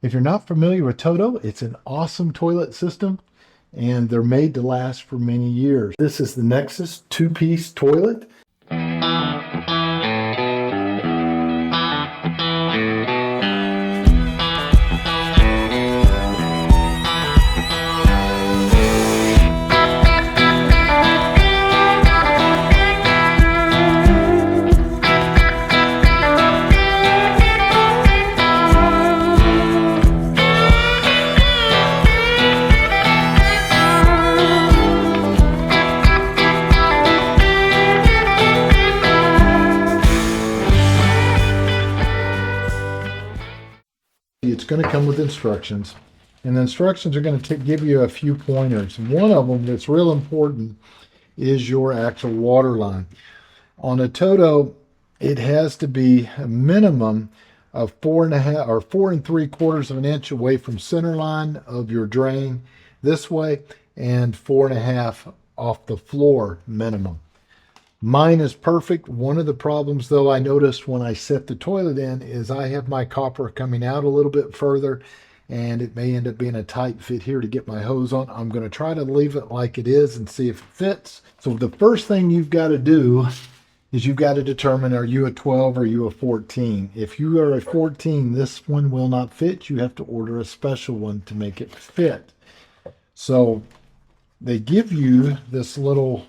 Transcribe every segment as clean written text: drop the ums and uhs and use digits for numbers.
If you're not familiar with TOTO, it's an awesome toilet system and they're made to last for many years. This is the Nexus two-piece toilet. It's going to come with instructions, and the instructions are going to give you a few pointers. One of them that's real important is your actual water line. On a TOTO, it has to be a minimum of 4.5 or 4 3/4 of an inch away from center line of your drain this way, and 4.5 off the floor minimum. Mine is perfect. One of the problems, though, I noticed when I set the toilet in is I have my copper coming out a little bit further, and it may end up being a tight fit here to get my hose on. I'm going to try to leave it like it is and see if it fits. So the first thing you've got to do is you've got to determine, are you a 12 or are you a 14? If you are a 14, this one will not fit. You have to order a special one to make it fit. So they give you this little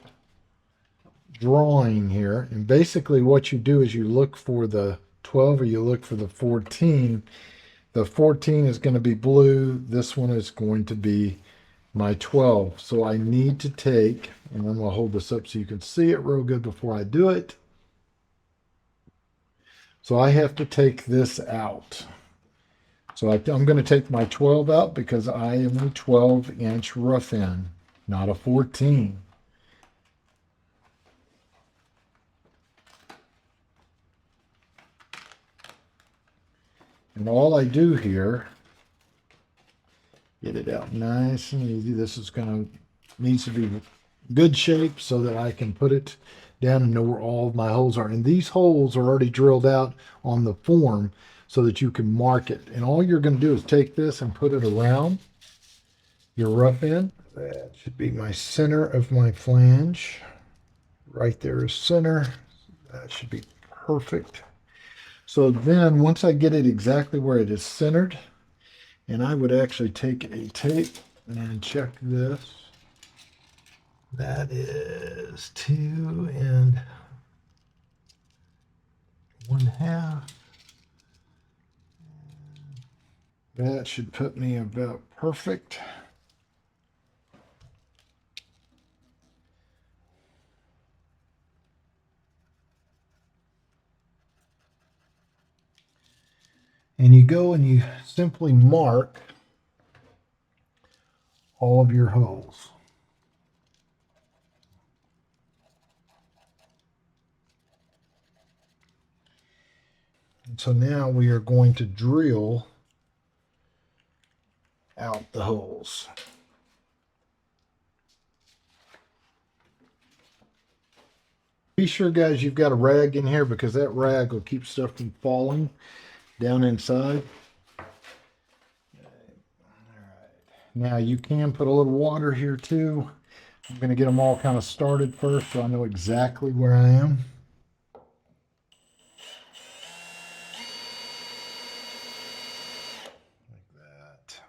drawing here, and basically what you do is you look for the 12 or you look for the 14. The 14 is going to be blue. This one is going to be my 12. So I need to take, and I'm going to hold this up so you can see it real good before I do it. So I have to take this out. So I'm going to take my 12 out because I am a 12-inch rough end, not a 14. And all I do here, get it out nice and easy. This is needs to be good shape so that I can put it down and know where all of my holes are. And these holes are already drilled out on the form so that you can mark it. And all you're going to do is take this and put it around your rough end. That should be my center of my flange. Right there is center. That should be perfect. So then once I get it exactly where it is centered, and I would actually take a tape and check this. That is 2 1/2. That should put me about perfect. And you go and you simply mark all of your holes. And so now we are going to drill out the holes. Be sure, guys, you've got a rag in here because that rag will keep stuff from falling down inside. All right. Now you can put a little water here too. I'm going to get them all kind of started first so I know exactly where I am. Like that.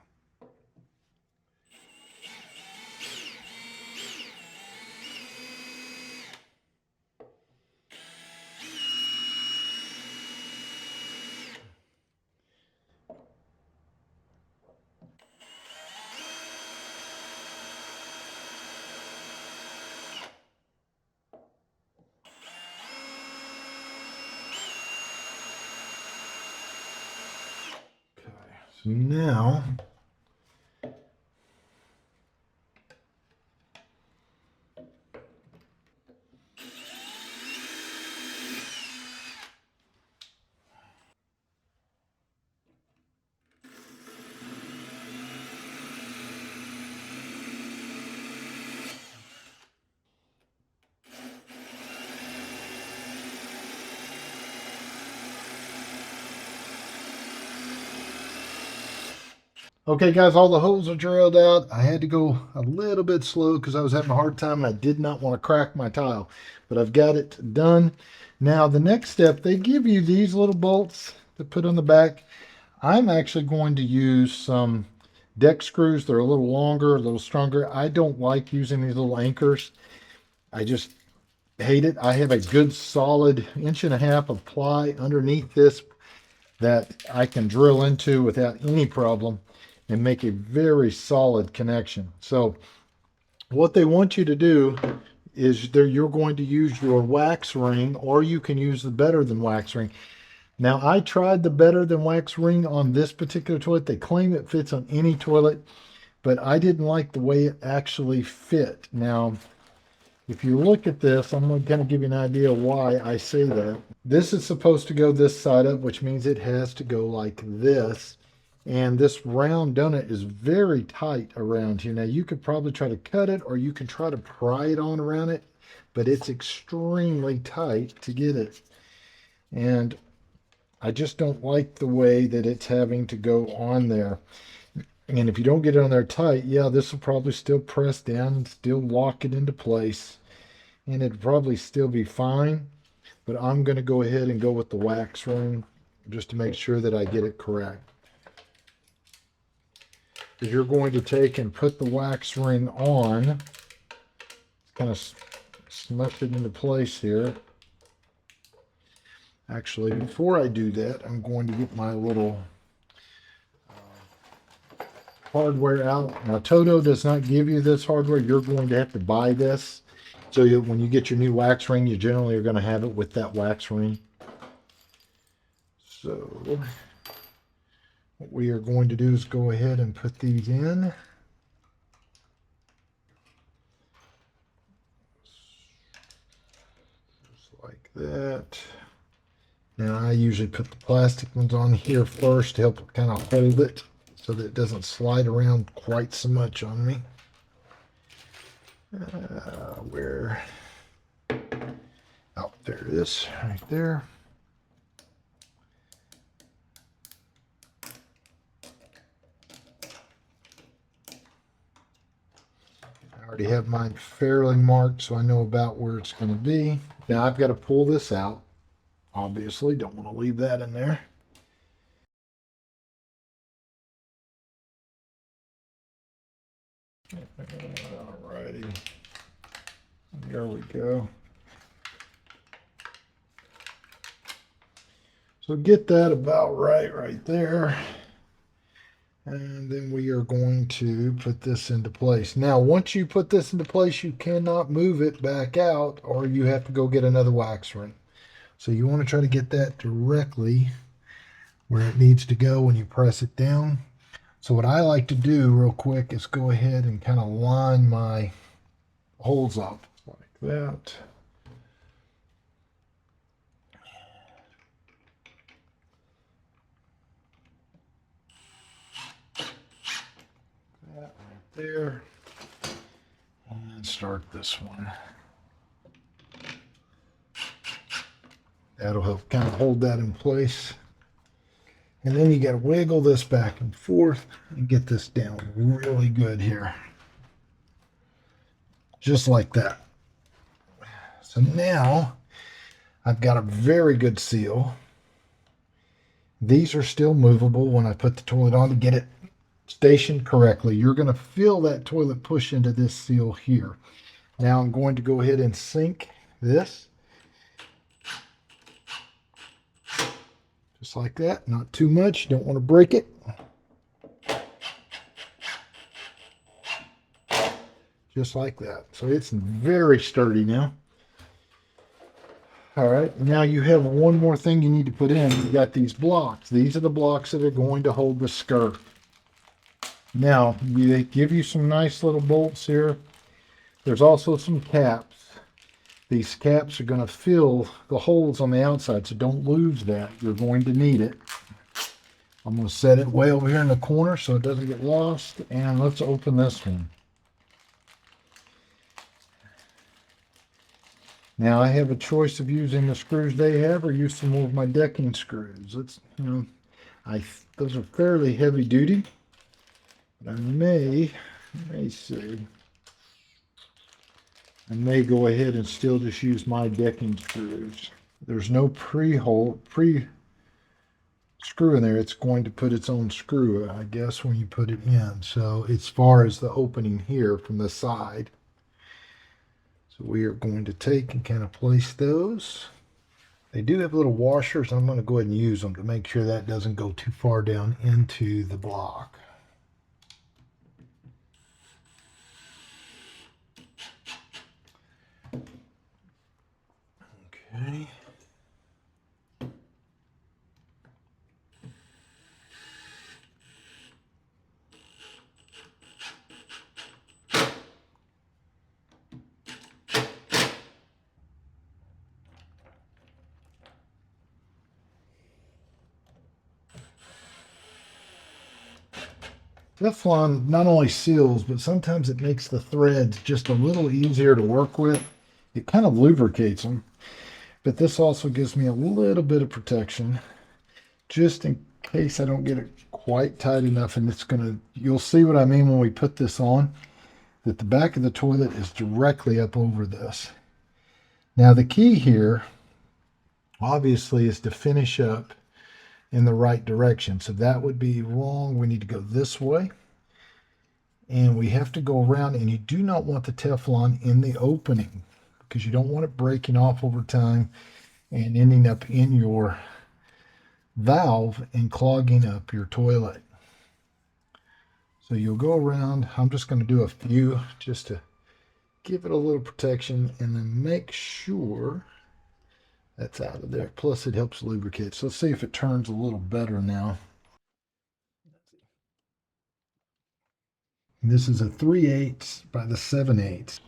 So now Okay, guys, all the holes are drilled out. I had to go a little bit slow because I was having a hard time and I did not want to crack my tile, but I've got it done. Now, the next step, they give you these little bolts to put on the back. I'm actually going to use some deck screws. They're a little longer, a little stronger. I don't like using these little anchors. I just hate it. I have a good solid 1.5 inch of ply underneath this that I can drill into without any problem and make a very solid connection. So what they want you to do is you're going to use your wax ring, or you can use the better than wax ring. Now, I tried the better than wax ring on this particular toilet. They claim it fits on any toilet, but I didn't like the way it actually fit. Now, if you look at this, I'm going to give you an idea why I say that. This is supposed to go this side up, which means it has to go like this. And this round donut is very tight around here. Now, you could probably try to cut it, or you can try to pry it on around it, but it's extremely tight to get it. And I just don't like the way that it's having to go on there. And if you don't get it on there tight, yeah, this will probably still press down and still lock it into place. And it'd probably still be fine. But I'm going to go ahead and go with the wax ring just to make sure that I get it correct. Because you're going to take and put the wax ring on, kind of smush it into place here. Actually, before I do that, I'm going to get my little hardware out. Now, TOTO does not give you this hardware. You're going to have to buy this. So when you get your new wax ring, you generally are going to have it with that wax ring. So what we are going to do is go ahead and put these in. Just like that. Now I usually put the plastic ones on here first to help kind of hold it so that it doesn't slide around quite so much on me. Where? Oh, there it is, right there. I already have mine fairly marked, so I know about where it's going to be. Now I've got to pull this out. Obviously, don't want to leave that in there. Alrighty. There we go. So get that about right there. And then we are going to put this into place. Now, once you put this into place, you cannot move it back out, or you have to go get another wax ring. So you want to try to get that directly where it needs to go when you press it down. So what I like to do real quick is go ahead and kind of line my holes up like that. That right there. And start this one. That'll help kind of hold that in place. And then you got to wiggle this back and forth and get this down really good here. Just like that. So now I've got a very good seal. These are still movable when I put the toilet on to get it stationed correctly. You're going to feel that toilet push into this seal here. Now I'm going to go ahead and sink this. Just like that, not too much, don't want to break it. Just like that. So it's very sturdy now. All right, now you have one more thing you need to put in. You got these blocks. These are the blocks that are going to hold the skirt. Now, they give you some nice little bolts here. There's also some caps. These caps are going to fill the holes on the outside, so don't lose that. You're going to need it. I'm going to set it way over here in the corner so it doesn't get lost. And let's open this one. Now I have a choice of using the screws they have or use some more of my decking screws. Those are fairly heavy duty. I may see. I may go ahead and still just use my decking screws. There's no pre screw in there. It's going to put its own screw, I guess, when you put it in. So as far as the opening here from the side. So we are going to take and kind of place those. They do have little washers. I'm going to go ahead and use them to make sure that doesn't go too far down into the block. Okay. Teflon not only seals, but sometimes it makes the threads just a little easier to work with. It kind of lubricates them, but this also gives me a little bit of protection just in case I don't get it quite tight enough. And it's gonna, you'll see what I mean when we put this on, that the back of the toilet is directly up over this. Now the key here, obviously, is to finish up in the right direction. So that would be wrong. We need to go this way. And we have to go around, and you do not want the Teflon in the opening because you don't want it breaking off over time and ending up in your valve and clogging up your toilet. So you'll go around. I'm just going to do a few just to give it a little protection and then make sure that's out of there. Plus it helps lubricate. So let's see if it turns a little better now. And this is a 3/8 by the 7/8.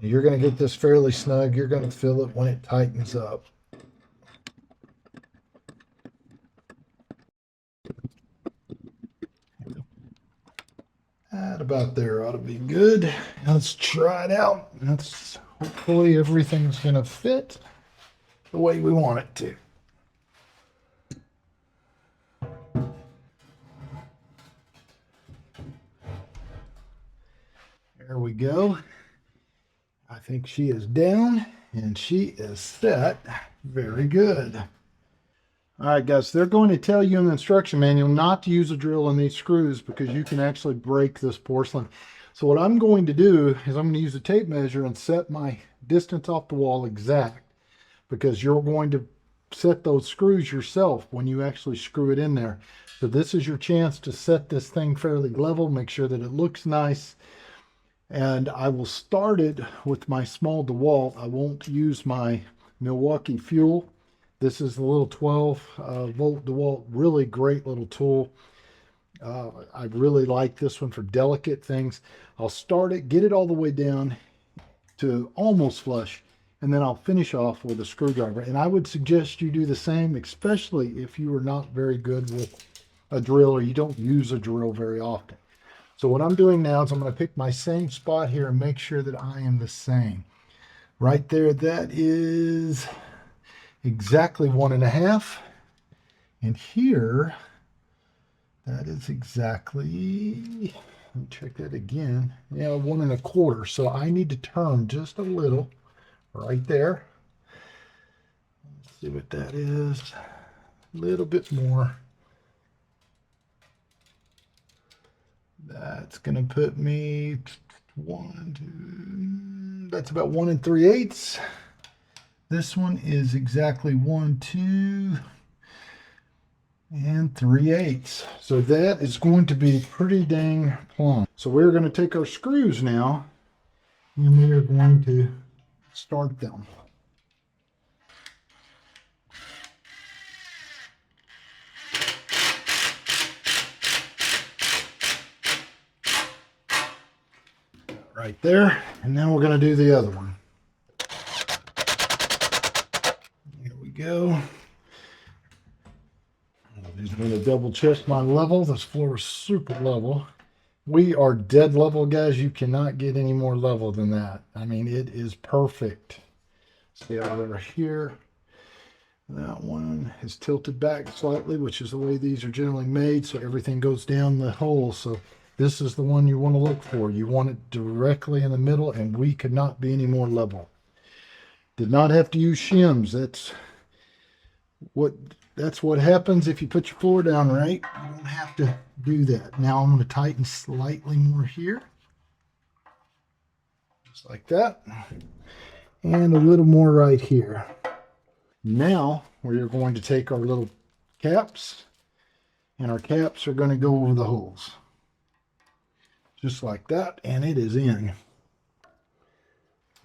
You're going to get this fairly snug. You're going to feel it when it tightens up. That about there ought to be good. Let's try it out. Hopefully everything's going to fit the way we want it to. There we go. I think she is down and she is set. Very good. All right, guys, they're going to tell you in the instruction manual not to use a drill on these screws because you can actually break this porcelain. So what I'm going to do is I'm going to use a tape measure and set my distance off the wall exact, because you're going to set those screws yourself when you actually screw it in there. So this is your chance to set this thing fairly level, make sure that it looks nice. And I will start it with my small DeWalt. I won't use my Milwaukee Fuel. This is the little 12 volt DeWalt, really great little tool. I really like this one for delicate things. I'll start it, get it all the way down to almost flush, and then I'll finish off with a screwdriver. And I would suggest you do the same, especially if you are not very good with a drill or you don't use a drill very often. So what I'm doing now is I'm going to pick my same spot here and make sure that I am the same. Right there, that is exactly 1.5. And here, that is exactly, let me check that again. Yeah, 1.25. So I need to turn just a little right there. Let's see what that is. A little bit more. That's going to put me that's about 1 3/8. This one is exactly 1 2 3/8. So that is going to be pretty dang plumb. So we're going to take our screws now and we are going to start them. Right there, and now we're going to do the other one. Here we go. I'm going to double check my level. This floor is super level. We are dead level, guys. You cannot get any more level than that. I mean, it is perfect. See over here. That one is tilted back slightly, which is the way these are generally made, so everything goes down the hole. So this is the one you want to look for. You want it directly in the middle, and we could not be any more level. Did not have to use shims. What that's what happens if you put your floor down right. You don't have to do that. Now I'm going to tighten slightly more here. Just like that. And a little more right here. Now we're going to take our little caps, and our caps are going to go over the holes. Just like that, and it is in.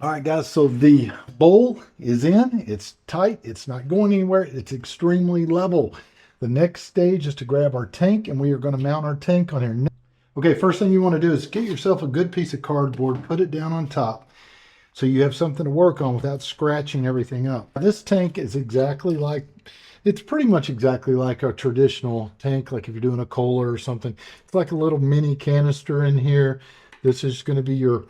All right, guys, so the bowl is in. It's tight. It's not going anywhere. It's extremely level. The next stage is to grab our tank, and we are going to mount our tank on here. Okay, first thing you want to do is get yourself a good piece of cardboard, put it down on top, so you have something to work on without scratching everything up. This tank is exactly like, it's pretty much exactly like a traditional tank, like if you're doing a Kohler or something. It's like a little mini canister in here. This is going to be your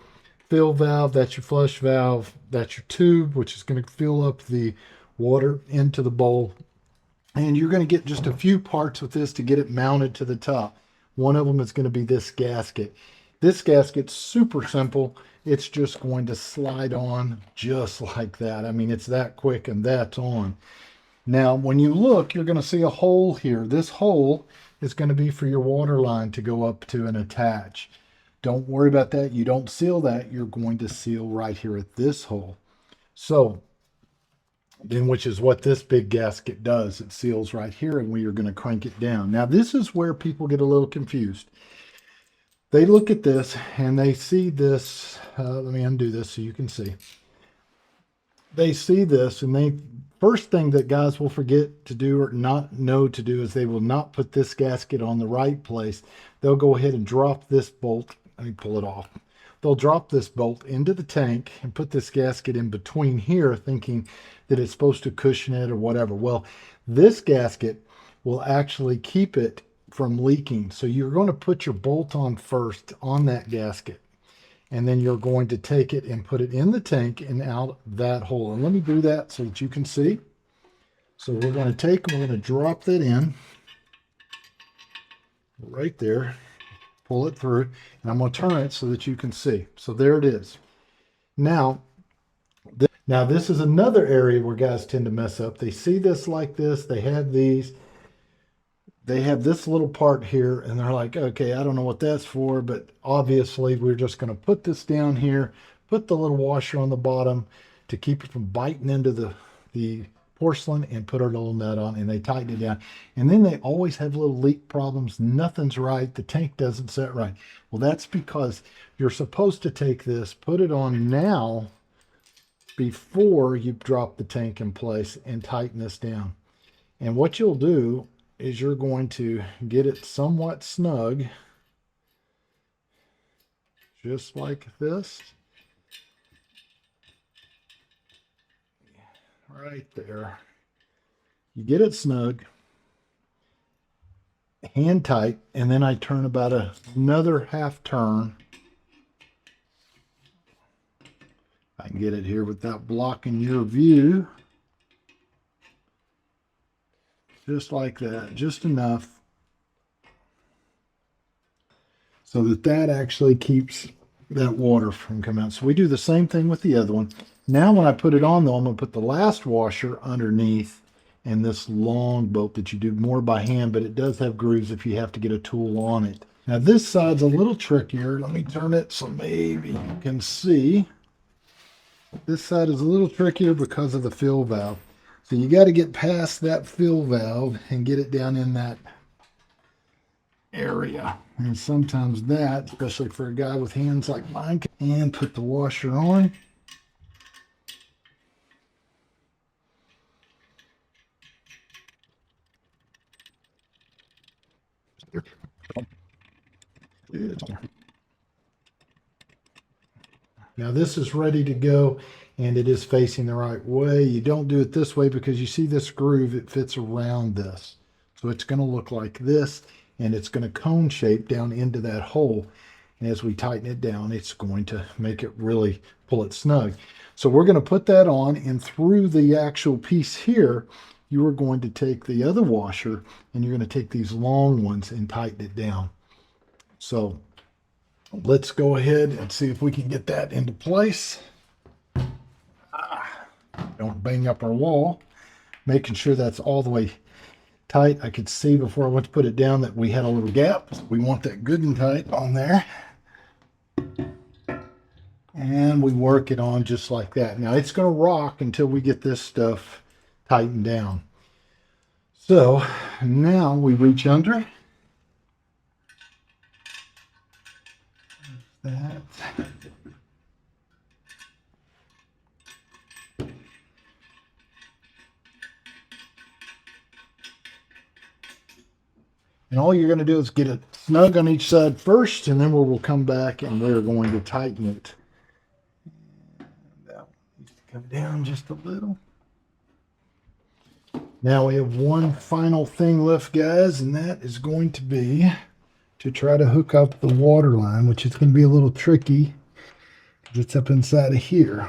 fill valve, that's your flush valve, that's your tube, which is going to fill up the water into the bowl. And you're going to get just a few parts with this to get it mounted to the top. One of them is going to be this gasket. This gasket's super simple. It's just going to slide on just like that. I mean, it's that quick, and that's on. Now, when you look, you're going to see a hole here. This hole is going to be for your water line to go up to and attach. Don't worry about that. You don't seal that. You're going to seal right here at this hole. So, then which is what this big gasket does. It seals right here, and we are going to crank it down. Now, this is where people get a little confused. They look at this and they see this. Let me undo this so you can see. They see this, and first thing that guys will forget to do or not know to do is they will not put this gasket on the right place. They'll go ahead and drop this bolt. Let me pull it off. They'll drop this bolt into the tank and put this gasket in between here, thinking that it's supposed to cushion it or whatever. Well, this gasket will actually keep it from leaking. So you're going to put your bolt on first on that gasket, and then you're going to take it and put it in the tank and out that hole. And let me do that so that you can see. So we're going to we're going to drop that in right there, pull it through, and I'm going to turn it so that you can see. So there it is. Now this is another area where guys tend to mess up. They see this like this. They have these. They have this little part here, and they're like, okay, I don't know what that's for, but obviously we're just going to put this down here, put the little washer on the bottom to keep it from biting into the porcelain, and put our little nut on, and they tighten it down. And then they always have little leak problems. Nothing's right. The tank doesn't set right. Well, that's because you're supposed to take this, put it on now before you drop the tank in place, and tighten this down. And what you'll do is you're going to get it somewhat snug, just like this, right there. You get it snug, hand tight, and then I turn about another half turn. I can get it here without blocking your view. Just like that, just enough so that actually keeps that water from coming out. So we do the same thing with the other one. Now when I put it on though, I'm going to put the last washer underneath, and this long bolt that you do more by hand, but it does have grooves if you have to get a tool on it. Now this side's a little trickier. Let me turn it so maybe you can see. This side is a little trickier because of the fill valve. So you got to get past that fill valve and get it down in that area. And sometimes that, especially for a guy with hands like mine, and put the washer on. Now this is ready to go, and it is facing the right way. You don't do it this way because you see this groove, it fits around this. So it's going to look like this, and it's going to cone shape down into that hole. And as we tighten it down, it's going to make it really pull it snug. So we're going to put that on, and through the actual piece here, you are going to take the other washer and you're going to take these long ones and tighten it down. So let's go ahead and see if we can get that into place. Don't bang up our wall. Making sure that's all the way tight. I could see before I went to put it down that we had a little gap. We want that good and tight on there. And we work it on just like that. Now it's going to rock until we get this stuff tightened down. So now we reach under. That. And all you're going to do is get it snug on each side first, and then we'll come back and we're going to tighten it. That needs to come down just a little. Now we have one final thing left, guys, and that is going to be to try to hook up the water line, which is going to be a little tricky because it's up inside of here.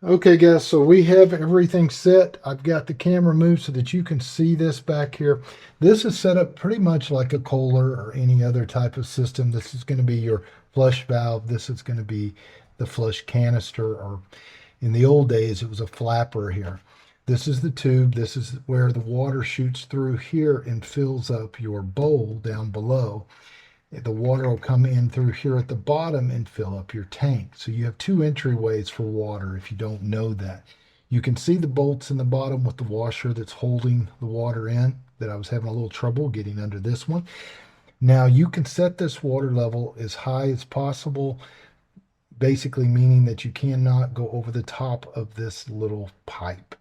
Okay, guys, so we have everything set. I've got the camera moved so that you can see this back here. This is set up pretty much like a Kohler or any other type of system. This is going to be your flush valve. This is going to be the flush canister, or in the old days, it was a flapper here. This is the tube. This is where the water shoots through here and fills up your bowl down below. The water will come in through here at the bottom and fill up your tank. So you have two entryways for water if you don't know that. You can see the bolts in the bottom with the washer that's holding the water in, that I was having a little trouble getting under this one. Now you can set this water level as high as possible, basically meaning that you cannot go over the top of this little pipe.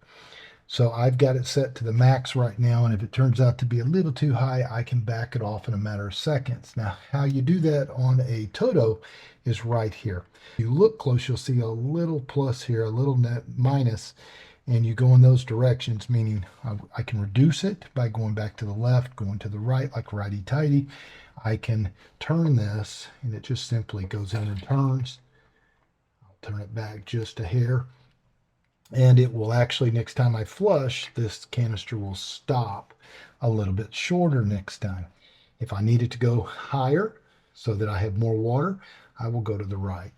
So I've got it set to the max right now, and if it turns out to be a little too high, I can back it off in a matter of seconds. Now, how you do that on a TOTO is right here. If you look close, you'll see a little plus here, a little net minus, and you go in those directions, meaning I can reduce it by going back to the left, going to the right, like righty-tighty. I can turn this, and it just simply goes in and turns. I'll turn it back just a hair. And it will actually, next time I flush, this canister will stop a little bit shorter next time. If I need it to go higher so that I have more water, I will go to the right.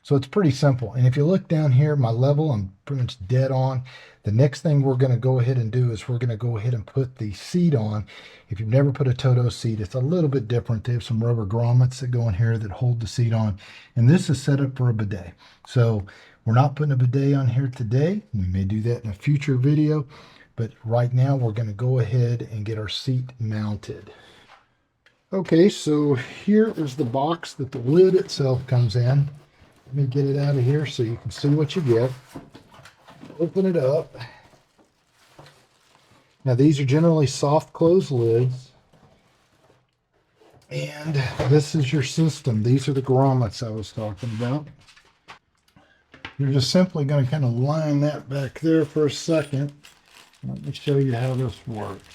So it's pretty simple. And if you look down here, my level, I'm pretty much dead on. The next thing we're going to go ahead and do is we're going to go ahead and put the seat on. If you've never put a TOTO seat, it's a little bit different. They have some rubber grommets that go in here that hold the seat on. And this is set up for a bidet. So we're not putting a bidet on here today. We may do that in a future video. But right now we're going to go ahead and get our seat mounted. Okay, so here is the box that the lid itself comes in. Let me get it out of here so you can see what you get. Open it up. Now these are generally soft close lids. And this is your system. These are the grommets I was talking about. You're just simply going to kind of line that back there for a second. Let me show you how this works.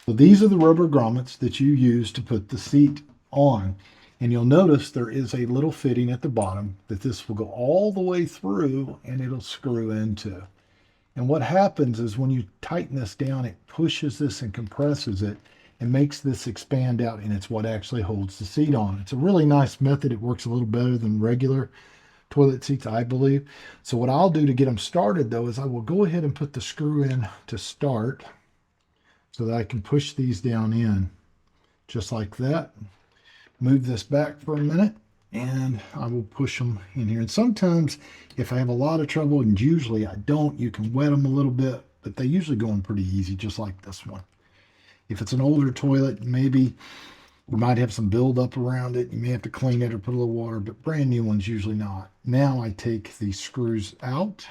So these are the rubber grommets that you use to put the seat on. And you'll notice there is a little fitting at the bottom that this will go all the way through and it'll screw into. And what happens is when you tighten this down, it pushes this and compresses it and makes this expand out, and it's what actually holds the seat on. It's a really nice method. It works a little better than regular toilet seats, I believe. So what I'll do to get them started though is I will go ahead and put the screw in to start so that I can push these down in just like that. Move this back for a minute and I will push them in here. And sometimes if I have a lot of trouble, and usually I don't, you can wet them a little bit, but they usually go in pretty easy, just like this one. If it's an older toilet, maybe you might have some buildup around it. You may have to clean it or put a little water, but brand new ones usually not. Now I take these screws out.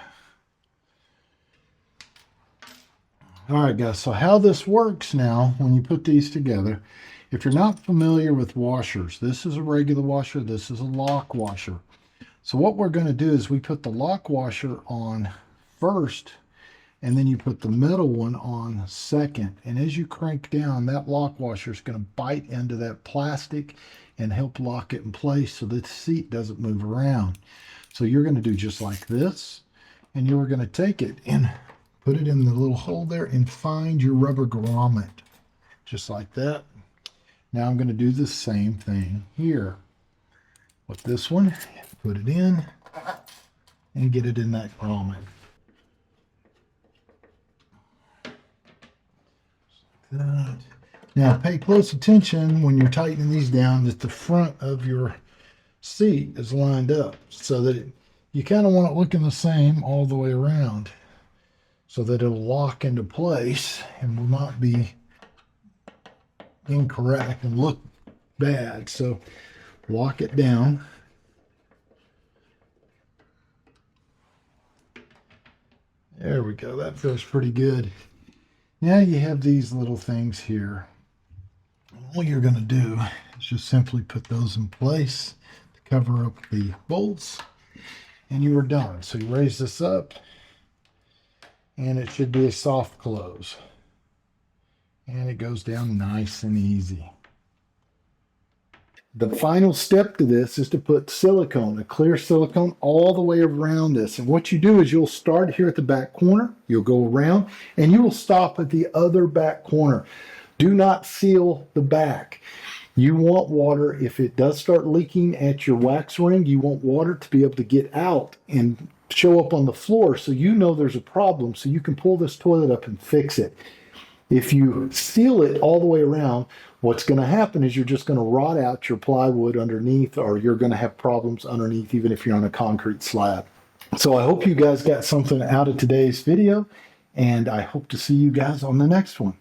All right, guys, so how this works now when you put these together, if you're not familiar with washers, this is a regular washer, this is a lock washer. So what we're going to do is we put the lock washer on first, and then you put the middle one on second. And as you crank down, that lock washer is going to bite into that plastic and help lock it in place so the seat doesn't move around. So you're going to do just like this, and you're going to take it and put it in the little hole there and find your rubber grommet, just like that. Now I'm going to do the same thing here with this one. Put it in and get it in that grommet. That. Now pay close attention when you're tightening these down that the front of your seat is lined up, so that you kind of want it looking the same all the way around, so that it'll lock into place and will not be incorrect and look bad. So lock it down. There we go. That feels pretty good. Now you have these little things here. All you're going to do is just simply put those in place to cover up the bolts, and you are done. So you raise this up, and it should be a soft close. And it goes down nice and easy. The final step to this is to put silicone, a clear silicone, all the way around this. And what you do is you'll start here at the back corner, you'll go around, and you will stop at the other back corner. Do not seal the back. You want water, if it does start leaking at your wax ring, you want water to be able to get out and show up on the floor so you know there's a problem, so you can pull this toilet up and fix it. If you seal it all the way around, what's going to happen is you're just going to rot out your plywood underneath, or you're going to have problems underneath even if you're on a concrete slab. So I hope you guys got something out of today's video, and I hope to see you guys on the next one.